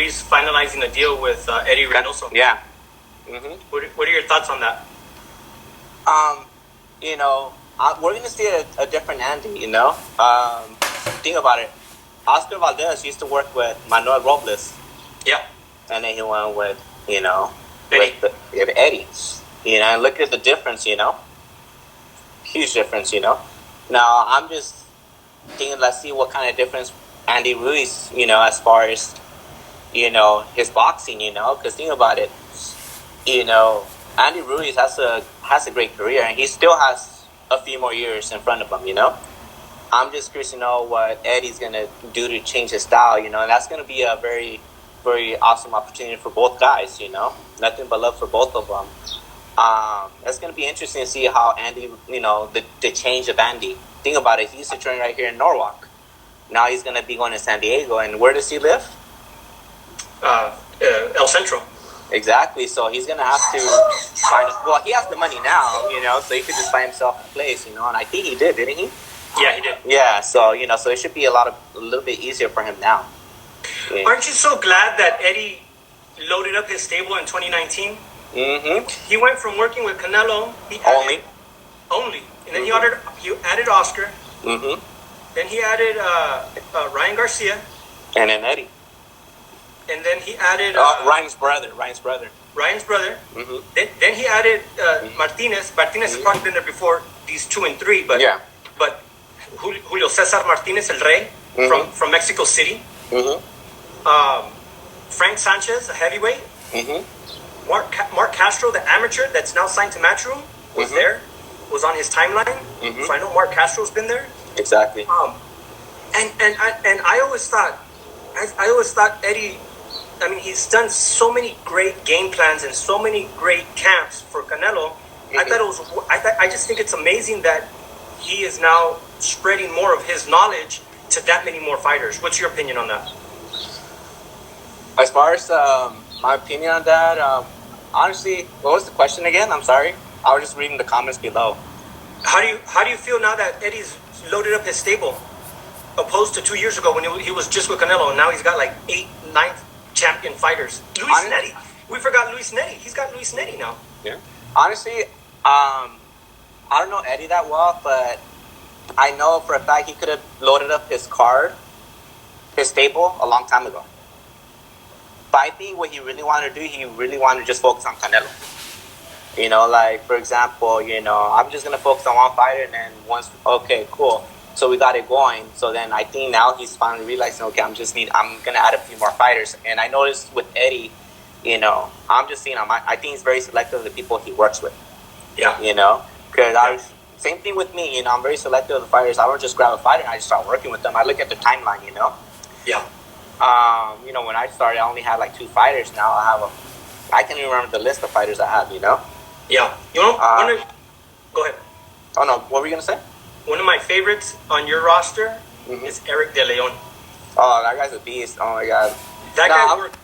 Ruiz finalizing a deal with Eddy Reynoso. Yeah. Mm-hmm. What are your thoughts on that? We're going to see a different Andy, Think about it. Oscar Valdez used to work with Manuel Robles. Yeah. And then he went with, Eddy. with Eddy. And look at the difference, Huge difference, Now, I'm just thinking, let's see what kind of difference Andy Ruiz, as far as, his boxing, because think about it, Andy Ruiz has a great career, and he still has a few more years in front of him, I'm just curious to know what Eddy's going to do to change his style, and that's going to be a very, very awesome opportunity for both guys, Nothing but love for both of them. It's going to be interesting to see how Andy, the change of Andy. Think about it. He used to train right here in Norwalk. Now he's going to be going to San Diego. And where does he live? El Centro. Exactly. So he's going to have to he has the money now, so he could just buy himself a place, and I think he did, didn't he? Yeah, he did. Yeah, so, so it should be a little bit easier for him now. Yeah. Aren't you so glad that Eddy loaded up his stable in 2019? Mm-hmm. He went from working with Canelo. Only. And then he added Oscar. Mm-hmm. Then he added Ryan Garcia. And then Eddy. And then he added... Ryan's brother. Mm-hmm. Then he added Martinez. Martinez has probably been there before these 2 and 3. But, yeah. But Julio Cesar Martinez, El Rey, from Mexico City. Mm-hmm. Frank Sanchez, a heavyweight. Mm-hmm. Mark Castro, the amateur that's now signed to Matchroom, was there. Was on his timeline. Mm-hmm. So I know Mark Castro's been there. Exactly. And I always thought Eddy, he's done so many great game plans and so many great camps for Canelo. Mm-hmm. I just think it's amazing that he is now spreading more of his knowledge to that many more fighters. What's your opinion on that? As far as my opinion on that, honestly, what was the question again? I'm sorry. I was just reading the comments below. How do you feel now that Eddy's loaded up his stable, opposed to 2 years ago when he was just with Canelo, and now he's got like 8, 9 champion fighters? Luis Netty. We forgot Luis Netty. He's got Luis Netty now. Yeah. Honestly, I don't know Eddy that well, but I know for a fact he could have loaded up his stable a long time ago. But I think what he really wanted to do, he really wanted to just focus on Canelo. For example, I'm just going to focus on one fighter, and then okay, cool. So we got it going. So then I think now he's finally realizing, okay, I'm going to add a few more fighters. And I noticed with Eddy, I'm just seeing him. I think he's very selective of the people he works with. Yeah. Because same thing with me, I'm very selective of the fighters. I don't just grab a fighter and I just start working with them. I look at the timeline, Yeah. When I started, I only had like 2 fighters. Now I can't even remember the list of fighters I have, Yeah. Go ahead. Oh, no. What were you going to say? One of my favorites on your roster is Eric De Leon. Oh, that guy's a beast. Oh, my God. That guy worked